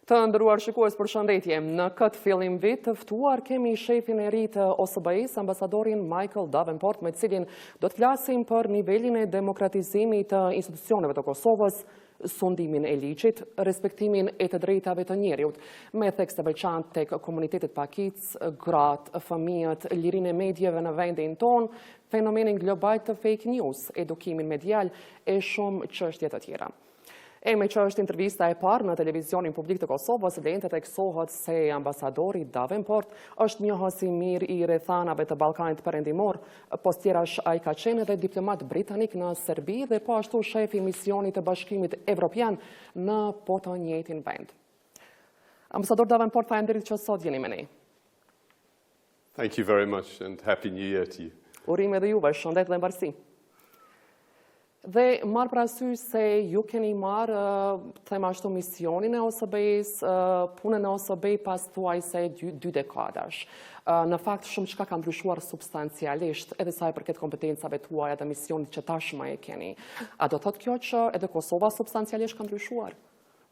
Të nderuar shikues, përshëndetje. Në këtë fillim vit të ftuar kemi shefin e ri të OSBE-së, ambasadorin Michael Davenport, me cilin do të flasim për nivelin e demokratizimit të institucioneve të Kosovës, sundimin e ligjit, respektimin e të drejtave të njerëzit, me thekse veçantë tek komunitetet pakic, gratë, fëmijët, lirinë e medjeve në vendin ton, fenomenin global të fake news, edukimin medial e shumë çështje të tjera. E me që është intervista e parë në televizionin publik të Kosovës, lejnë të teksohet se ambasadori Davenport është njohës i mirë i rrethanave të Ballkanit Perëndimor, post tjerash ai ka qenë edhe diplomat britanik në Serbi dhe po ashtu shef i misionit të Bashkimit Evropian në po të njëjtin vend. Ambasador Davenport, faleminderit që sot jeni me ne. Thank you very much and happy new year to you. Urime dhe juve, shëndet dhe mbarësi. Dhe marë parasysh se ju keni marë thema ashtu misionin e OSBE-së, punën e OSBE pas thuaj se 2 dekadash. Në fakt shumë çka ka ndryshuar substancialisht edhe sa i përket kompetencave tuaja dhe misionit që tashmë e keni. A do thotë kjo që edhe Kosova substancialisht ka ndryshuar?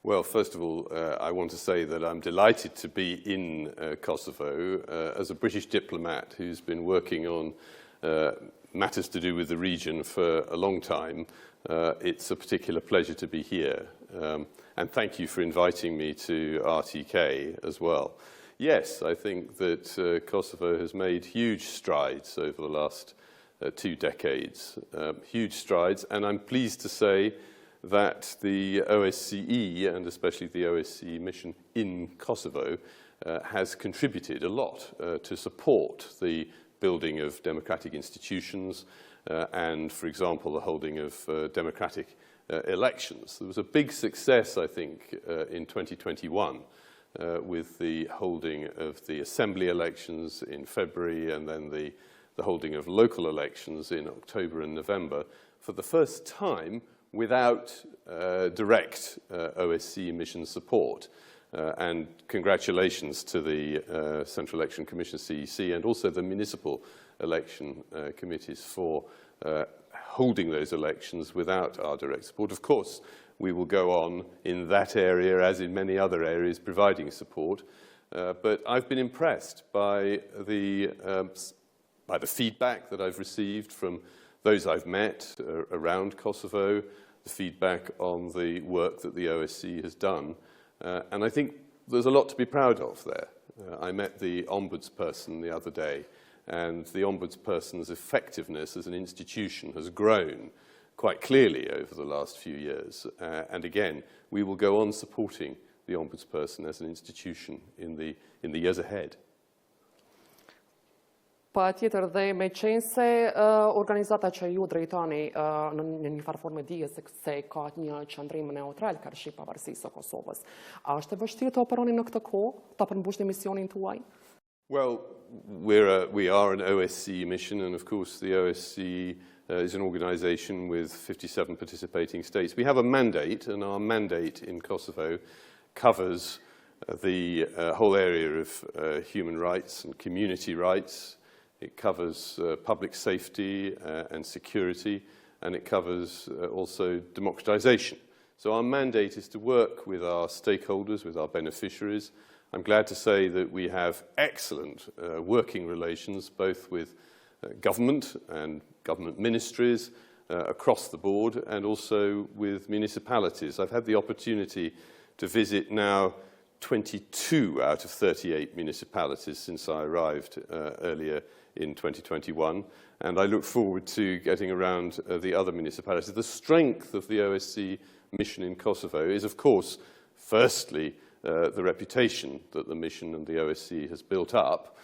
Well, first of all, I want to say that I'm delighted to be in Kosovo as a British diplomat who's been working on matters to do with the region for a long time. It's a particular pleasure to be here. And thank you for inviting me to RTK as well. Yes, I think that Kosovo has made huge strides over the last 2 decades. Huge strides, and I'm pleased to say that the OSCE, and especially the OSCE mission in Kosovo, has contributed a lot to support the building of democratic institutions and, for example, the holding of democratic elections. There was a big success, I think, in 2021 with the holding of the assembly elections in February and then the holding of local elections in October and November for the first time without direct OSCE mission support. And congratulations to the Central Election Commission, CEC, and also the municipal election committees for holding those elections without our direct support. Of course, we will go on in that area, as in many other areas, providing support. But I've been impressed by the feedback that I've received from those I've met around Kosovo, the feedback on the work that the OSCE has done. And I think there's a lot to be proud of there. I met the ombudsperson the other day, and the ombudsperson's effectiveness as an institution has grown quite clearly over the last few years. And again, we will go on supporting the ombudsperson as an institution in the years ahead. Pa tjetër dhe me qenë se organizata që ju drejtoni në një farë forme dihet se ka një qëndrim neutral karshi pavarësisë së Kosovës. A është e vështirë të operoni në këtë kohë, ta përmbushni misionin tuaj? Well, we are an OSCE mission, and of course the OSCE is an organization with 57 participating states. We have a mandate, and our mandate in Kosovo covers the whole area of human rights and community rights. It covers public safety and security, and it covers also democratization. So our mandate is to work with our stakeholders, with our beneficiaries. I'm glad to say that we have excellent working relations, both with government and government ministries across the board, and also with municipalities. I've had the opportunity to visit now 22 out of 38 municipalities since I arrived earlier in 2021, and I look forward to getting around the other municipalities. The strength of the OSCE mission in Kosovo is, of course, firstly, the reputation that the mission and the OSCE has built up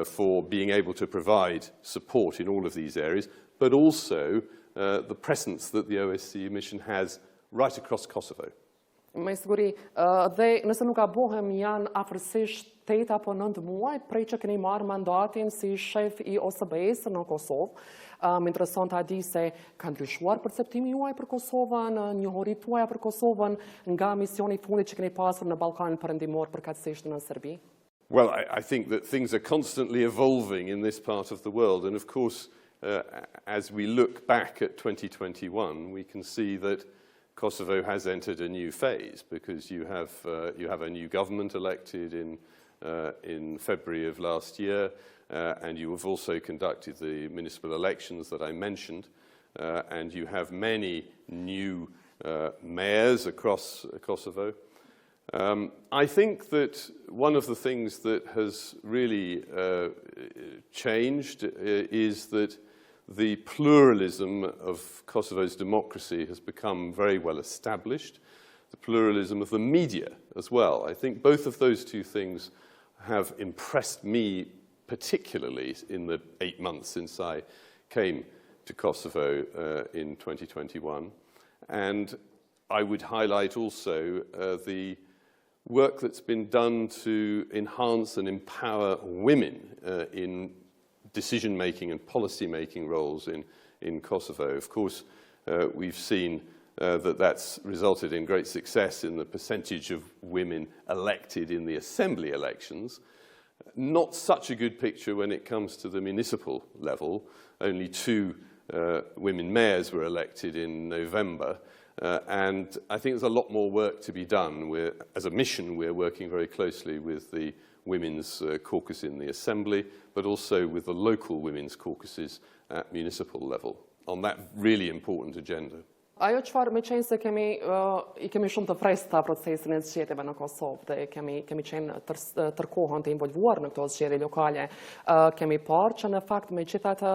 for being able to provide support in all of these areas, but also the presence that the OSCE mission has right across Kosovo. Me siguri, dhe nëse nuk gabohem janë afërsisht 8 apo 9 muaj prej që keni marrë mandatin si shef i OSBE-së në Kosovë. Më intereson ta di se ka ndryshuar perceptimi juaj për Kosovën, njohuritë tuaja për Kosovën nga misioni i fundit që keni pasur në Ballkanin Perëndimor përkatësisht në Serbi. Well, I think that things are constantly evolving in this part of the world, and of course, as we look back at 2021, we can see that Kosovo has entered a new phase because you have a new government elected in February of last year, and you have also conducted the municipal elections that I mentioned, and you have many new mayors across Kosovo. I think that one of the things that has really changed is that the pluralism of Kosovo's democracy has become very well established, the pluralism of the media as well. I think both of those two things have impressed me particularly in the 8 months since I came to Kosovo in 2021. And I would highlight also the work that's been done to enhance and empower women in decision-making and policy-making roles in Kosovo. Of course, we've seen that that's resulted in great success in the percentage of women elected in the assembly elections. Not such a good picture when it comes to the municipal level. Only 2 women mayors were elected in November. And I think there's a lot more work to be done. As a mission, we're working very closely with the Women's Caucus in the Assembly, but also with the local women's caucuses at municipal level on that really important agenda. Ajo çfarë me qenë se i kemi shumë të freskëta procesin e zgjedhjeve në Kosovë dhe kemi qenë tërkohën të involvuar në këto zgjedhje lokale, kemi parë që në fakt megjithatë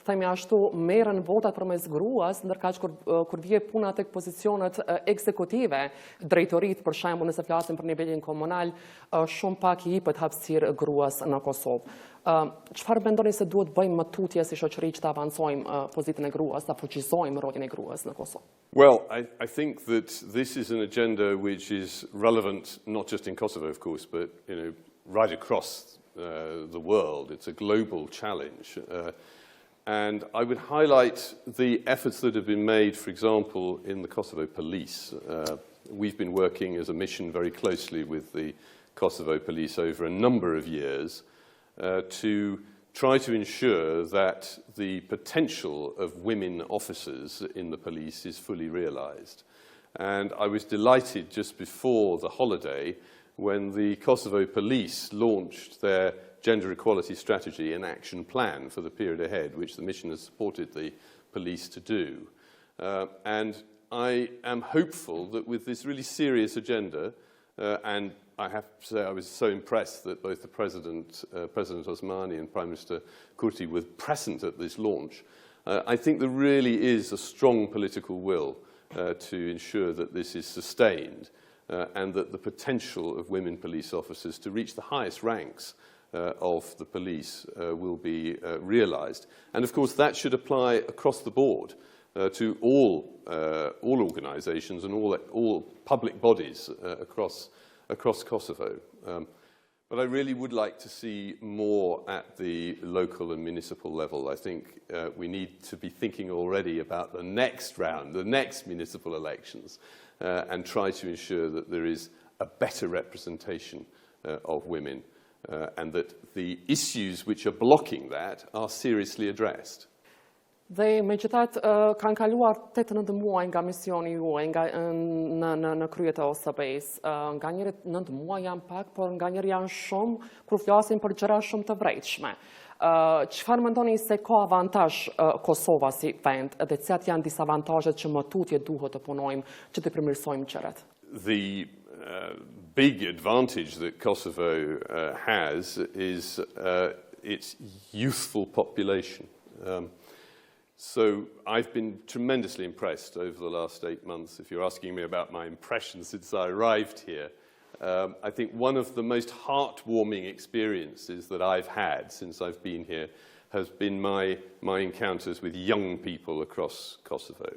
themi ashtu merren votat përmes gruas, ndërkaq kur vije puna tek pozicionet ekzekutive, drejtoritë për shembull nëse flasim për nivelin komunal, shumë pak i jepet hapësirë gruas në Kosovë. Çfarë mendoni se duhet bëjmë më tutje si shoqëri që të avancojmë pozitën e gruas, ta fuqizojmë rolin e gruas në Kosovë? Well, I think that this is an agenda which is relevant not just in Kosovo, of course, but right across the world. It's a global challenge. And I would highlight the efforts that have been made, for example, in the Kosovo police. We've been working as a mission very closely with the Kosovo police over a number of years to try to ensure that the potential of women officers in the police is fully realized. And I was delighted just before the holiday when the Kosovo police launched their gender equality strategy and action plan for the period ahead, which the mission has supported the police to do. And I am hopeful that with this really serious agenda, and I have to say I was so impressed that both the President Osmani and Prime Minister Kurti were present at this launch. I think there really is a strong political will to ensure that this is sustained and that the potential of women police officers to reach the highest ranks of the police will be realised. And of course that should apply across the board to all organisations and all public bodies across Kosovo. But I really would like to see more at the local and municipal level. I think we need to be thinking already about the next round, the next municipal elections, and try to ensure that there is a better representation of women and that the issues which are blocking that are seriously addressed. Dhe megjithatë kanë kaluar 18 muaj nga misioni juaj në kryet e OSBE-s. Nganjëherë 9 muaj janë pak, por nganjëherë janë shumë kur flasim për gjëra shumë të vërtetshme. Çfarë mendoni se ka avantazh Kosova si vend dhe cilat janë disavantazhet që më tutje duhet të punojmë që të përmirësojmë gjërat? The big advantage that Kosovo has is its youthful population. So I've been tremendously impressed over the last 8 months. If you're asking me about my impressions since I arrived here, I think one of the most heartwarming experiences that I've had since I've been here has been my encounters with young people across Kosovo.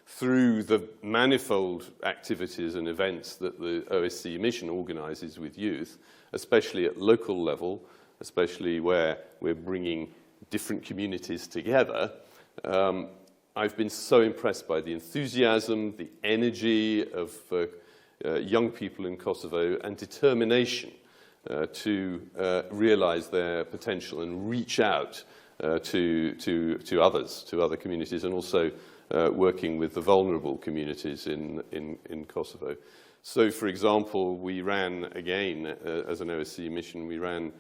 Through the manifold activities and events that the OSCE mission organises with youth, especially at local level, especially where we're bringing different communities together, I've been so impressed by the enthusiasm, the energy of young people in Kosovo and determination to realise their potential and reach out to others, to other communities, and also working with the vulnerable communities in Kosovo. So, for example, we ran again, as an OSCE mission, we ran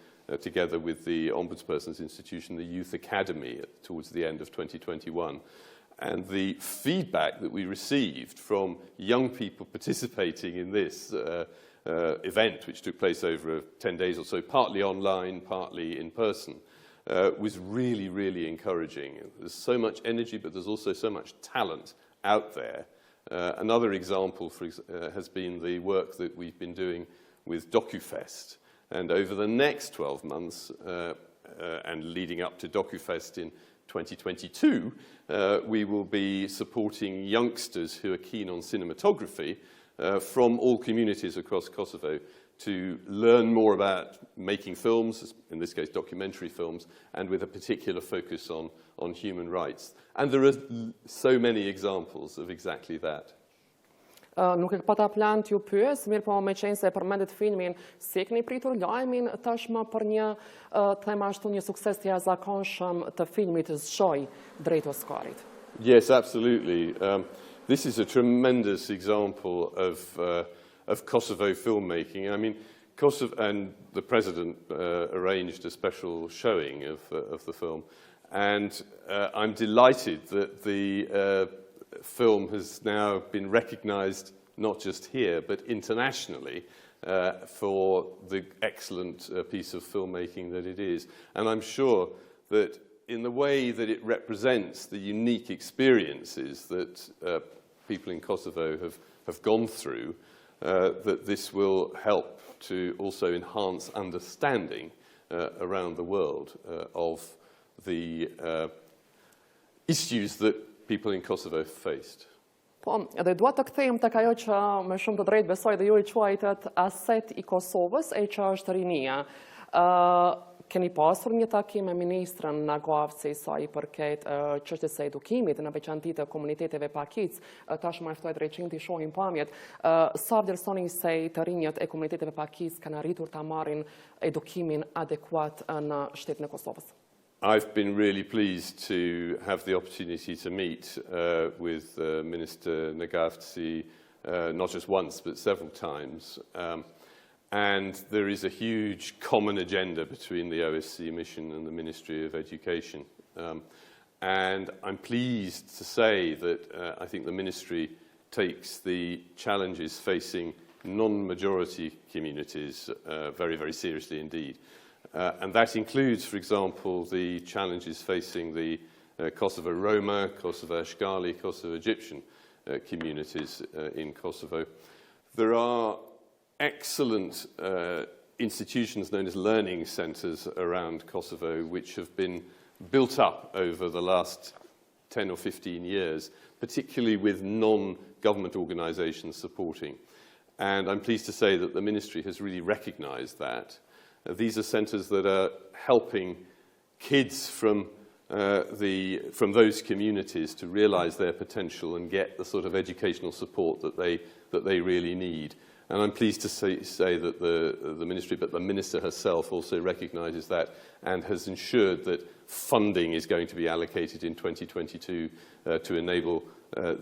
together with the Ombudsperson's institution, the Youth Academy, towards the end of 2021. And the feedback that we received from young people participating in this event, which took place over 10 days or so, partly online, partly in person, was really, really encouraging. There's so much energy, but there's also so much talent out there. Another example has been the work that we've been doing with DocuFest. And over the next 12 months, and leading up to DocuFest in 2022, we will be supporting youngsters who are keen on cinematography from all communities across Kosovo to learn more about making films, in this case documentary films, and with a particular focus on human rights. And there are so many examples of exactly that. Nuk e pata plan t'ju pyes, mirë po me qenë se përmendet filmin, si e keni pritur lajmin tashmë për një them ashtu një sukses të jashtëzakonshëm të filmit Zgjoj drejt Oscarit? Yes, absolutely. This is a tremendous example of Kosovo filmmaking. I mean, Kosovo, and the president arranged a special showing of the film, and I'm delighted that the film has now been recognized not just here but internationally for the excellent piece of filmmaking that it is. And I'm sure that in the way that it represents the unique experiences that people in Kosovo have gone through, that this will help to also enhance understanding around the world of the issues that people in Kosovo faced. Po, edhe dua të kthejmë tek ajo që me shumë të drejtë besoj dhe ju i quajtet aset i Kosovës, e që është rinia. Keni pasur një takim me ministrën në Goavci sa i përket çështjes së edukimit, në veçanti të komuniteteve pakic, tashmë ftohet drejtësin të shohim pamjet. Sa vlerësoni se të rinjët e komuniteteve pakic kanë arritur ta marrin edukimin adekuat në shtetin e Kosovës? I've been really pleased to have the opportunity to meet with Minister Nagavci not just once but several times. And there is a huge common agenda between the OSCE mission and the Ministry of Education. And I'm pleased to say that I think the Ministry takes the challenges facing non-majority communities very, very seriously indeed. And that includes, for example, the challenges facing the Kosovo Roma, Kosovo Ashkali, Kosovo Egyptian communities in Kosovo. There are excellent institutions known as learning centres around Kosovo which have been built up over the last 10 or 15 years, particularly with non-government organisations supporting. And I'm pleased to say that the Ministry has really recognised that. These are centres that are helping kids from those communities to realise their potential and get the sort of educational support that they really need. And I'm pleased to say that the Ministry, but the Minister herself also recognises that and has ensured that funding is going to be allocated in 2022 to enable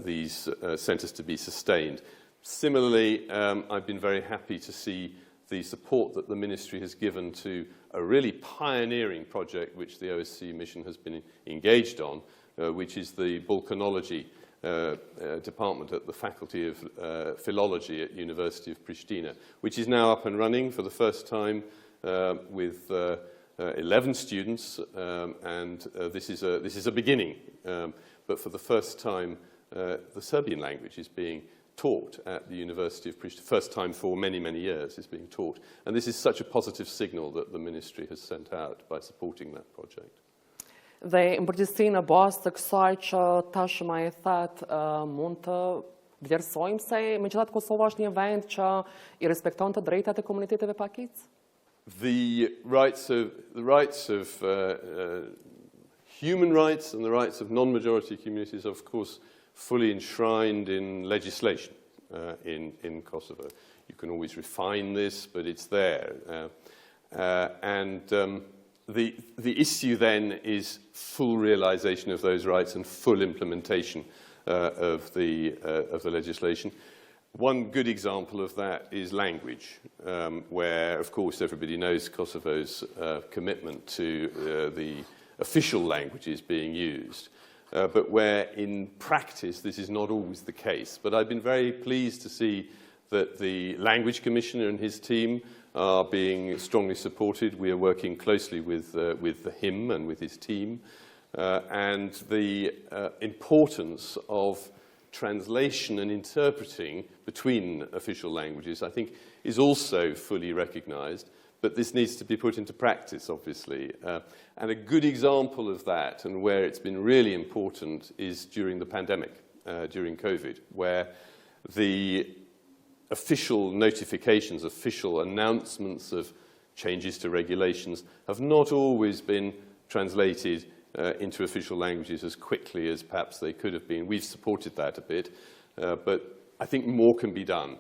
these centres to be sustained. Similarly, I've been very happy to see the support that the Ministry has given to a really pioneering project which the OSCE mission has been engaged on, which is the volcanology department at the Faculty of Philology at University of Pristina, which is now up and running for the first time with 11 students, and this is a beginning. But for the first time, the Serbian language is being taught at the University of Pristina, first time for many, many years is being taught. And this is such a positive signal that the Ministry has sent out by supporting that project. Dhe në përgjithësi në bazë të kësaj që tashmë e thatë mund të vlerësojmë se megjithatë Kosova është një vend që I respekton të drejtat e komuniteteve pakic? The rights of human rights and the rights of non-majority communities are, of course, fully enshrined in legislation in Kosovo. You can always refine this, but it's there. The issue then is full realisation of those rights and full implementation of the legislation. One good example of that is language, where, of course, everybody knows Kosovo's commitment to the official languages being used, but where in practice this is not always the case. But I've been very pleased to see that the Language Commissioner and his team are being strongly supported. We are working closely with him and with his team, and the importance of translation and interpreting between official languages, I think, is also fully recognised, but this needs to be put into practice, obviously. And a good example of that, and where it's been really important, is during the pandemic, during COVID, where the official notifications, official announcements of changes to regulations have not always been translated into official languages as quickly as perhaps they could have been. We've supported that a bit, but I think more can be done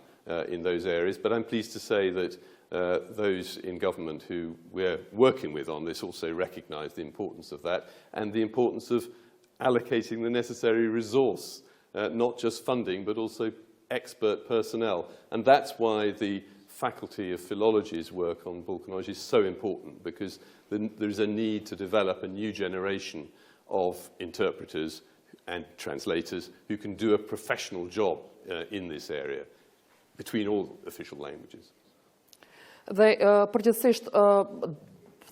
in those areas. But I'm pleased to say that those in government who we're working with on this also recognise the importance of that and the importance of allocating the necessary resource, not just funding, but also expert personnel. And that's why the Faculty of Philology's work on Balkanology is so important, because there's a need to develop a new generation of interpreters and translators who can do a professional job in this area between all official languages. Dhe përgjithsisht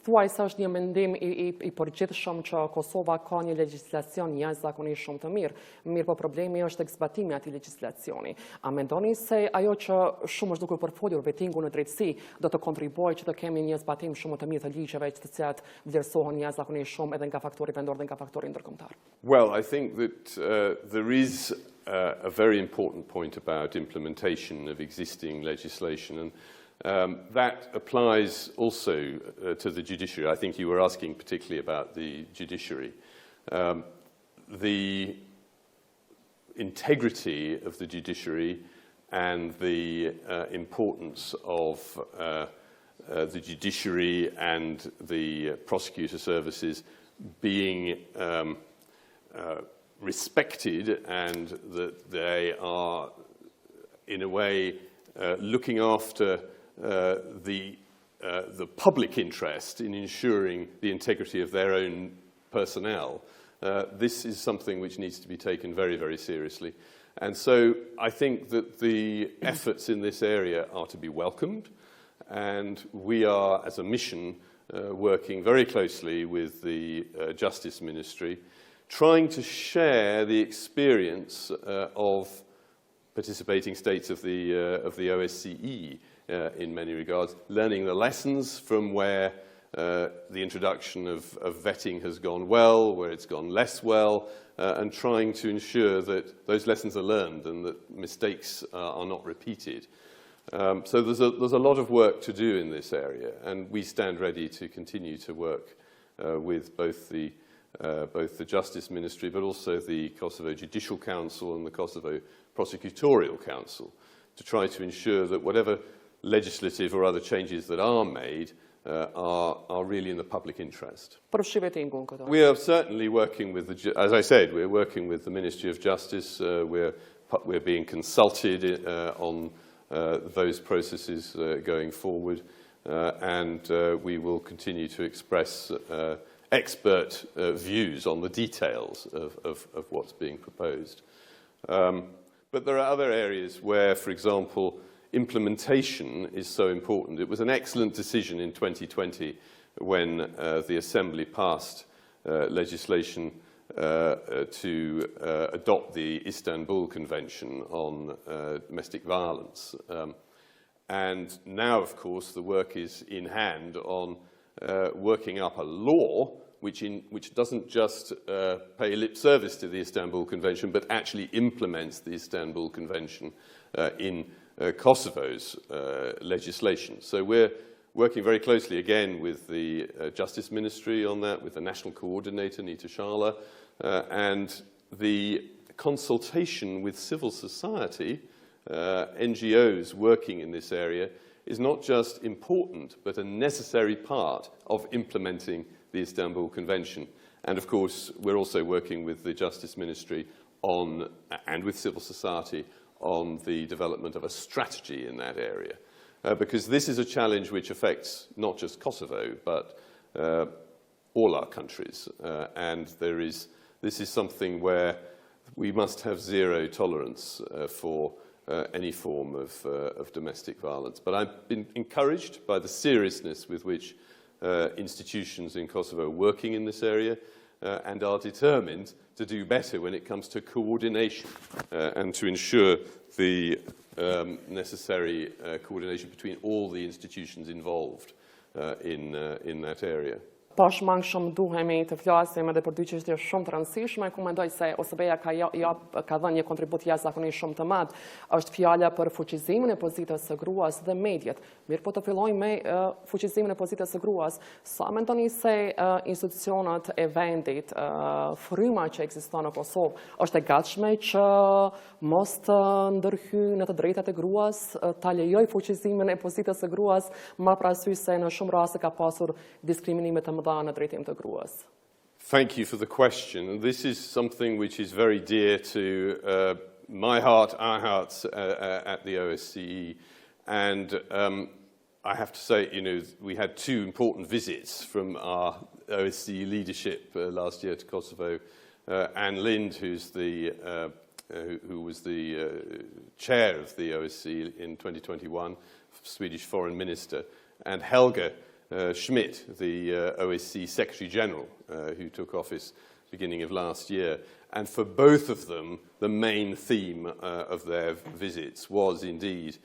thuaj se është një mendim i përgjithshëm që Kosova ka një legjislacion jashtëzakonisht shumë të mirë. Mirë, po problemi është tek zbatimi i atij legjislacioni. A mendoni se ajo që shumë është duke përfolur vettingu në drejtësi do të kontribuojë që të kemi një zbatim shumë të mirë të ligjeve të cilat vlerësohen jashtëzakonisht shumë edhe nga faktori vendor dhe nga faktori ndërkombëtar? Well, I think that there is a very important point about implementation of existing legislation, and that applies also to the judiciary. I think you were asking particularly about the judiciary. The integrity of the judiciary and the importance of the judiciary and the prosecutor services being respected, and that they are, in a way, looking after the public interest in ensuring the integrity of their own personnel. This is something which needs to be taken very, very seriously. And so I think that the efforts in this area are to be welcomed, and we are, as a mission, working very closely with the Justice Ministry, trying to share the experience of participating states of the OSCE in many regards, learning the lessons from where the introduction of vetting has gone well, where it's gone less well, and trying to ensure that those lessons are learned and that mistakes are not repeated. So there's a lot of work to do in this area, and we stand ready to continue to work with both the Justice Ministry, but also the Kosovo Judicial Council and the Kosovo Prosecutorial Council, to try to ensure that whatever legislative or other changes that are made are really in the public interest. We are certainly working with, as I said, we're working with the Ministry of Justice. We're being consulted on those processes going forward, and we will continue to express expert views on the details of what's being proposed. But there are other areas where, for example, implementation is so important. It was an excellent decision in 2020 when the Assembly passed legislation to adopt the Istanbul Convention on domestic violence. And now, of course, the work is in hand on working up a law which doesn't just pay lip service to the Istanbul Convention, but actually implements the Istanbul Convention in Kosovo's legislation. So we're working very closely again with the Justice Ministry on that, with the National Coordinator, Nita Shala, and the consultation with civil society, NGOs working in this area, is not just important, but a necessary part of implementing the Istanbul Convention. And of course, we're also working with the Justice Ministry on, and with civil society, on the development of a strategy in that area. Because this is a challenge which affects not just Kosovo, but all our countries. And this is something where we must have zero tolerance for any form of domestic violence. But I've been encouraged by the seriousness with which institutions in Kosovo are working in this area and are determined to do better when it comes to coordination and to ensure the necessary coordination between all the institutions involved in that area. Pashmangshëm duhemi të flasim edhe për dy çështje shumë të rëndësishme, ku mendoj se OSBE-ja ka dhënë një kontribut jashtëzakonisht shumë të madh. Është fjala për fuqizimin e pozitës së gruas dhe mediat. Mirë, po të fillojmë me fuqizimin e pozitës së gruas. Sa mendoni se institucionet e vendit, fryma që ekziston në Kosovë, është e gatshme që mos të ndërhyjë në të drejtat e gruas, ta lejoj fuqizimin e pozitës së gruas, marrë parasysh se në shumë raste ka pasur diskriminime të Thank you for the question. This is something which is very dear to my heart, our hearts at the OSCE. And I have to say, we had two important visits from our OSCE leadership last year to Kosovo. Anne Lind, who was the chair of the OSCE in 2021, Swedish Foreign Minister, and Helga Schmidt, the OSCE Secretary General, who took office beginning of last year. And for both of them, the main theme of their visits was indeed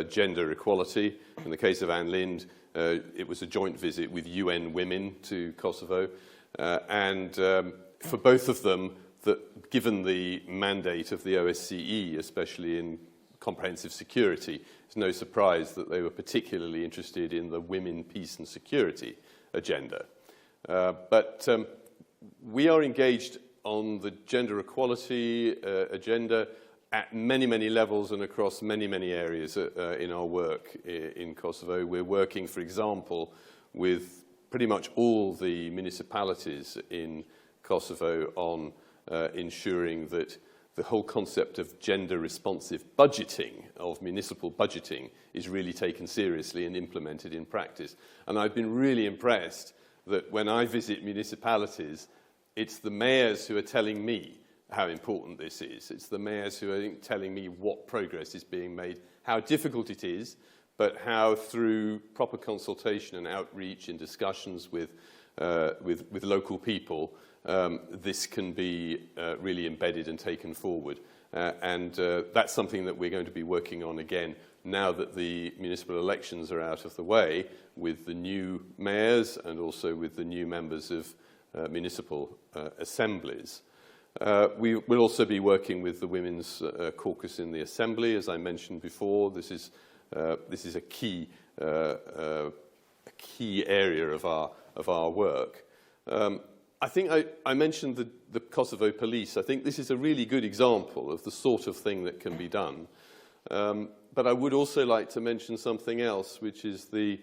gender equality. In the case of Anne Lind, it was a joint visit with UN Women to Kosovo. And for both of them, given the mandate of the OSCE, especially in comprehensive security, it's no surprise that they were particularly interested in the women, peace and security agenda. But we are engaged on the gender equality agenda at many, many levels and across many, many areas in our work in Kosovo. We're working, for example, with pretty much all the municipalities in Kosovo on ensuring that the whole concept of gender-responsive budgeting, of municipal budgeting, is really taken seriously and implemented in practice. And I've been really impressed that when I visit municipalities, it's the mayors who are telling me how important this is. It's the mayors who are telling me what progress is being made, how difficult it is, but how through proper consultation and outreach and discussions with local people, this can be really embedded and taken forward. And that's something that we're going to be working on again now that the municipal elections are out of the way, with the new mayors and also with the new members of municipal assemblies. We will also be working with the Women's Caucus in the Assembly, as I mentioned before. This is a key area of our work. I think I mentioned the Kosovo police. I think this is a really good example of the sort of thing that can be done. But I would also like to mention something else, which is the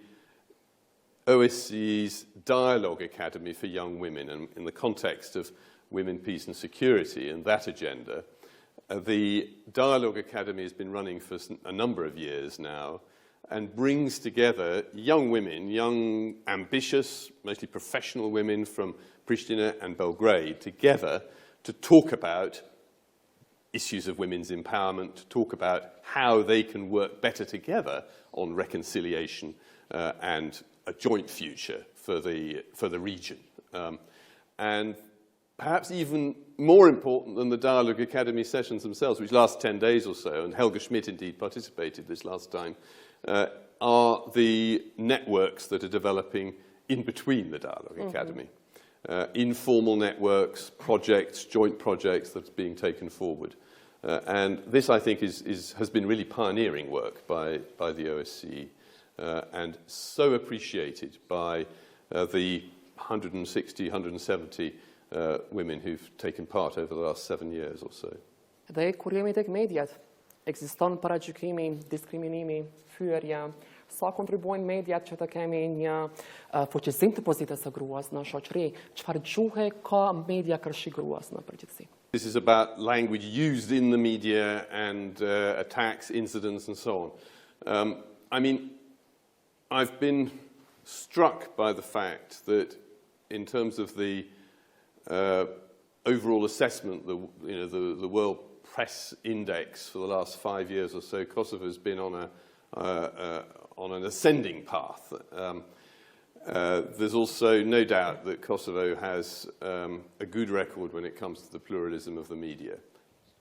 OSCE's Dialogue Academy for Young Women, and in the context of women, peace and security and that agenda. The Dialogue Academy has been running for a number of years now and brings together young women, young, ambitious, mostly professional women from Pristina and Belgrade together to talk about issues of women's empowerment, to talk about how they can work better together on reconciliation and a joint future for the region. And perhaps even more important than the Dialogue Academy sessions themselves, which last 10 days or so, and Helga Schmidt indeed participated this last time, are the networks that are developing in between the Dialogue Academy. Informal networks, projects, joint projects that's being taken forward. And this, I think, has been really pioneering work by the OSCE and so appreciated by the 160, 170 women who've taken part over the last 7 years or so. Dhe kur jemi tek mediat, ekziston paragjykimi, diskriminimi, fyerja. Sa kontribuojnë mediat që të kemi një fuqizim të pozitës së gruas në shoqëri? Çfarë gjuhe ka media kërshi gruas në përgjithësi? This is about language used in the media and attacks, incidents, and so on. I mean, I've been struck by the fact that in terms of the overall assessment, the World Press Index for the last 5 years or so, Kosovo has been on an ascending path. There's also no doubt that Kosovo has a good record when it comes to the pluralism of the media.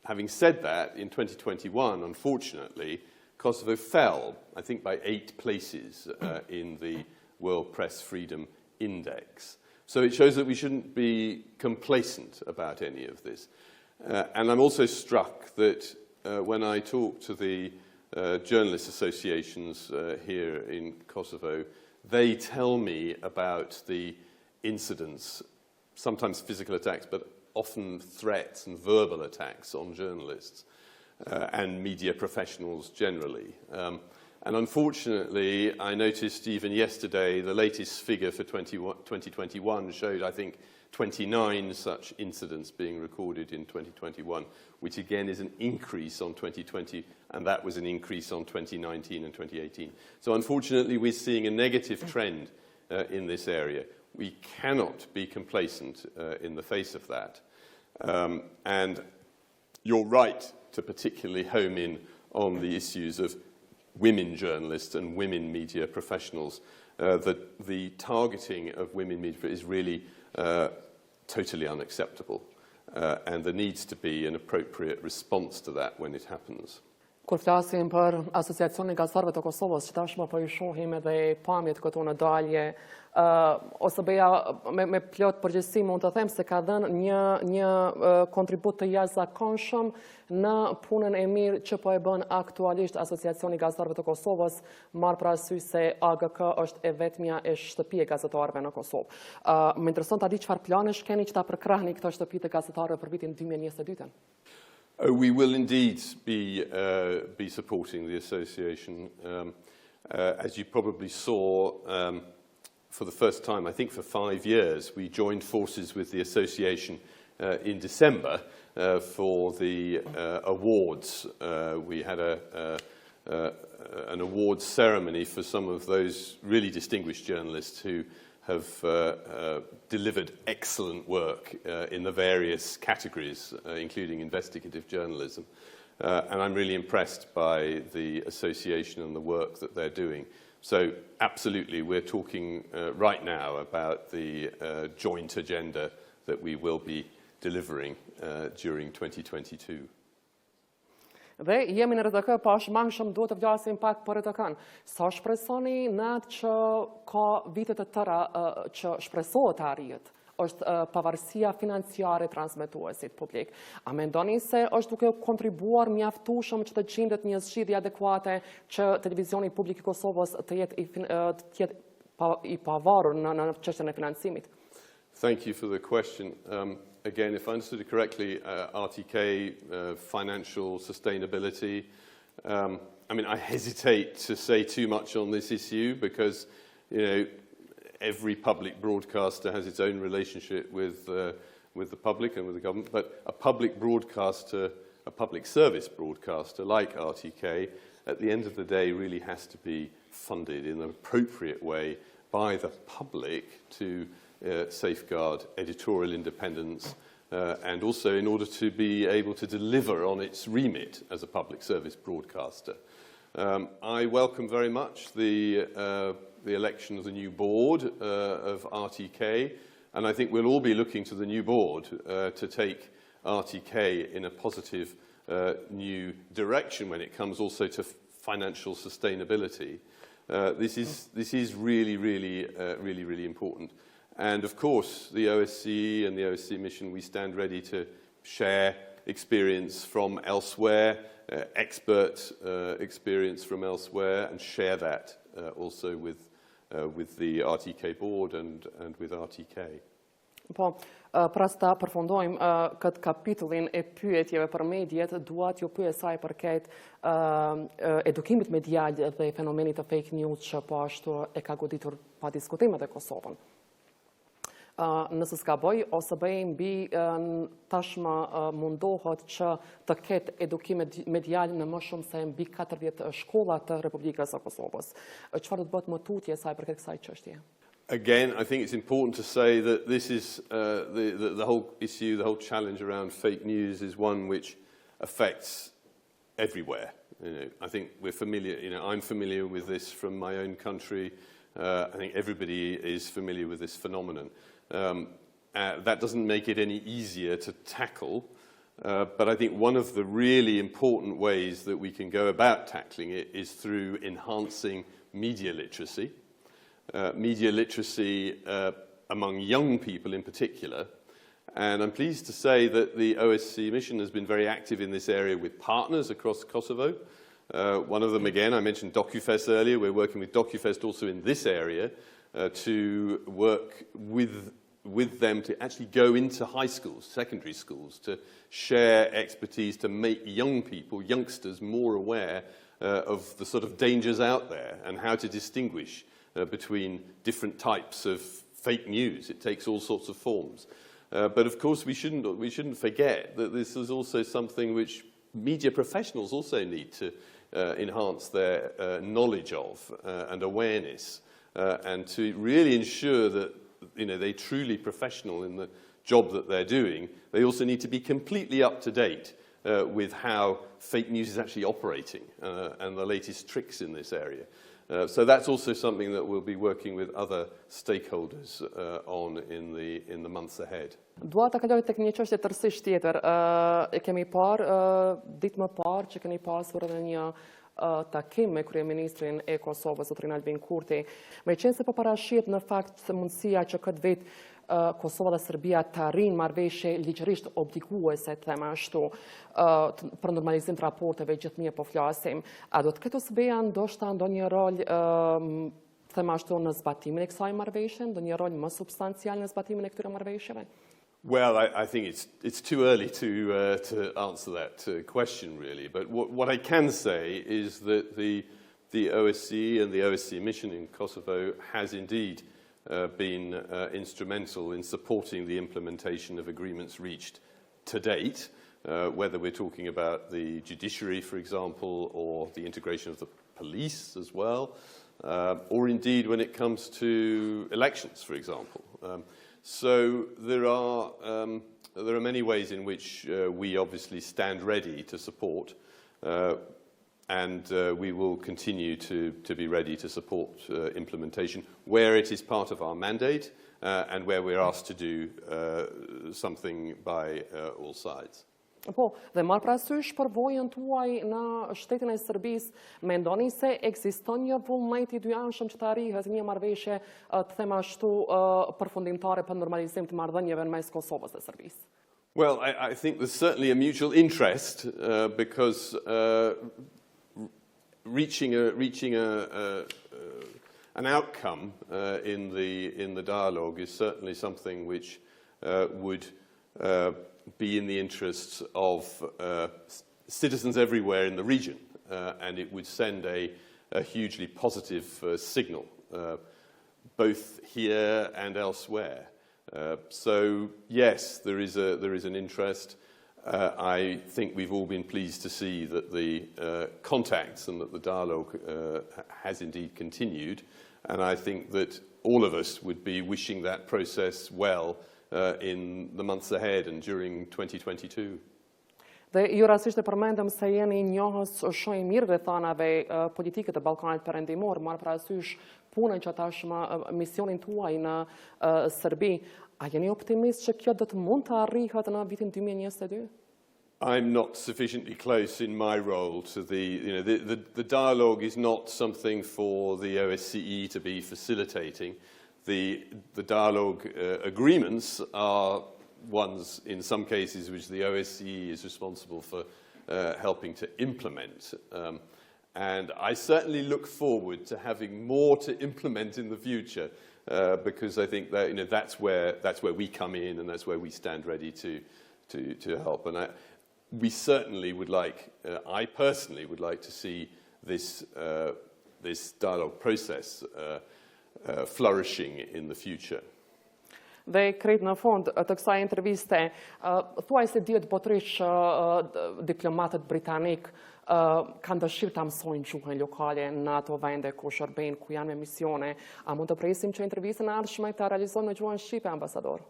Having said that, in 2021, unfortunately, Kosovo fell, I think, by 8 places in the World Press Freedom Index. So it shows that we shouldn't be complacent about any of this. And I'm also struck that when I talk to the journalist associations here in Kosovo, they tell me about the incidents, sometimes physical attacks, but often threats and verbal attacks on journalists and media professionals generally. And unfortunately, I noticed even yesterday, the latest figure for 2021 showed, I think, 29 such incidents being recorded in 2021, which again is an increase on 2020, and that was an increase on 2019 and 2018. So unfortunately, we're seeing a negative trend in this area. We cannot be complacent in the face of that. And you're right to particularly home in on the issues of women journalists and women media professionals. That the targeting of women media is really totally unacceptable, and there needs to be an appropriate response to that when it happens. Kur flasim për Asociacionin e Gazetarëve të Kosovës, që tashmë po i shohim edhe pamjet këtu në dalje, OSBE-ja me plot përgjegjësi mund të them se ka dhënë një kontribut të jashtëzakonshëm në punën e mirë që po e bën aktualisht Asociacioni i Gazetarëve të Kosovës, marr parasysh se AGK është e vetmja e shtëpi e gazetarëve në Kosovë. Më intereson ta di çfarë planesh keni që ta përkrahni këto shtëpi të gazetarëve për vitin 2022. We will indeed be supporting the association. As you probably saw, for the first time, I think for 5 years, we joined forces with the association in December for the awards. We had an awards ceremony for some of those really distinguished journalists who have delivered excellent work in the various categories, including investigative journalism. And I'm really impressed by the association and the work that they're doing. So absolutely, we're talking right now about the joint agenda that we will be delivering during 2022. Dhe jemi në RTK, pashmangshëm duhet të flasim pak për RTK-n. Sa shpresoni në atë që ka vitet të tëra që shpresohet të arrihet, është pavarësia financiare transmetuesit publik. A mendoni se është duke kontribuar mjaftueshëm që të gjendet një zgjidhje adekuate që televizioni publik i Kosovës të jetë i pavarur në çështjen e financimit? Thank you for the question. Again, if I understood it correctly, RTK, financial sustainability. I mean, I hesitate to say too much on this issue because, every public broadcaster has its own relationship with the public and with the government. But a public broadcaster, a public service broadcaster like RTK, at the end of the day, really has to be funded in an appropriate way by the public to safeguard editorial independence and also in order to be able to deliver on its remit as a public service broadcaster. I welcome very much the election of the new board of RTK, and I think we'll all be looking to the new board to take RTK in a positive new direction when it comes also to financial sustainability. This is really important. And of course, the OSCE and the OSCE mission, we stand ready to share experience from elsewhere, expert experience from elsewhere, and share that also with the RTK board and with RTK. Po, pra ta përfundojmë këtë kapitullin e pyetjeve për mediat, duat ju pyet sa i përket edukimit medial dhe fenomenit të fake news që po ashtu e ka goditur pa diskutim edhe Kosovën. Nëse s'ka bëj, OSBE mbi tashmë mundohet që të ketë edukim medial në më shumë se mbi 40 shkolla të Republikës së Kosovës. Çfarë do të bëhet më tutje sa i përket kësaj çështje? Again, I think it's important to say that this is the whole issue, the whole challenge around fake news is one which affects everywhere. I think we're familiar, I'm familiar with this from my own country. I think everybody is familiar with this phenomenon. That doesn't make it any easier to tackle, but I think one of the really important ways that we can go about tackling it is through enhancing media literacy. Media literacy among young people in particular. And I'm pleased to say that the OSCE mission has been very active in this area with partners across Kosovo. One of them, again, I mentioned DocuFest earlier. We're working with DocuFest also in this area to work with them to actually go into high schools, secondary schools, to share expertise, to make young people, youngsters, more aware of the sort of dangers out there and how to distinguish between different types of fake news. It takes all sorts of forms. But of course, we shouldn't forget that this is also something which media professionals also need to enhance their knowledge of and awareness, and to really ensure that they're truly professional in the job that they're doing. They also need to be completely up to date with how fake news is actually operating and the latest tricks in this area. So that's also something that we'll be working with other stakeholders on in the months ahead. Dua ta kaloj tek një çështje tërësisht tjetër. E kemi parë ditë më parë që keni pasur edhe një takim me kryeministrin e Kosovës, zotrin Albin Kurti. Meqense po parashihet në fakt mundësia që këtë vit Kosova dhe Serbia të arrijnë marrëveshje ligjërisht obliguese, them ashtu, për normalizim të raporteve, gjithnjë po flasim. A do të ketë OSBE-ja ndoshta ndonjë rol them ashtu në zbatimin e kësaj marrëveshje, ndonjë rol më substancial në zbatimin e këtyre marrëveshjeve? Well, I think it's too early to answer that question, really. But what I can say is that the OSCE and the OSCE mission in Kosovo has indeed been instrumental in supporting the implementation of agreements reached to date, whether we're talking about the judiciary, for example, or the integration of the police as well, or indeed when it comes to elections, for example. So there are many ways in which we obviously stand ready to support, and we will continue to be ready to support implementation where it is part of our mandate and where we're asked to do something by all sides. Po, dhe marrë parasysh përvojën tuaj në shtetin e Serbisë, mendoni se ekziston një vullnet i dyanshëm që të arrihet një marrëveshje të them ashtu përfundimtare për normalizim të marrëdhënieve mes Kosovës dhe Serbisë? Well, I think there's certainly a mutual interest because reaching an outcome in the dialogue is certainly something which would be in the interests of citizens everywhere in the region, and it would send a hugely positive signal, both here and elsewhere. So yes, there is an interest. I think we've all been pleased to see that the contacts and that the dialogue has indeed continued, and I think that all of us would be wishing that process well in the months ahead and during 2022. Dhe ju rastisht e përmendëm se jeni njohës shumë i mirë rrethanave politike të Ballkanit Perëndimor, marrë parasysh punën që tashmë misionin tuaj në Serbi. A jeni optimist që kjo do të mund të arrihet në vitin 2022? I'm not sufficiently close in my role to the dialogue is not something for the OSCE to be facilitating. The dialogue agreements are ones, in some cases, which the OSCE is responsible for helping to implement. And I certainly look forward to having more to implement in the future, because I think that that's where we come in, and that's where we stand ready to help. And we certainly would like, I personally would like to see this dialogue process flourishing in the future. Dhe krejt në fund të kësaj interviste, thuaj se dihet botërisht diplomatët britanik kanë dëshirë ta mësojnë gjuhën lokale në ato vende ku shërbejnë, ku janë me misione. A mund të presim që intervistën e ardhshme ta realizojnë në gjuhën shqipe, ambasador?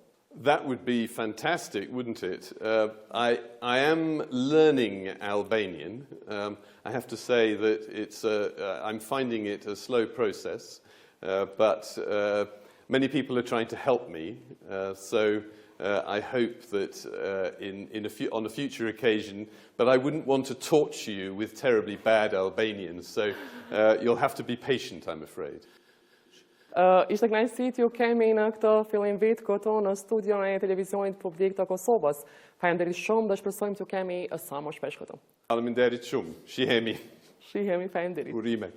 That would be fantastic, wouldn't it? I am learning Albanian. I have to say that I'm finding it a slow process, but many people are trying to help me. So I hope that on a future occasion, but I wouldn't want to torture you with terribly bad Albanian, so you'll have to be patient, I'm afraid. Ishte kënaqësi t'ju kemi në këtë fillim vit këtu në studion e televizionit publik të Kosovës. Faleminderit shumë dhe shpresojmë t'ju kemi sa më shpesh këtu. Faleminderit shumë. Shihemi. Shihemi, faleminderit. Urime.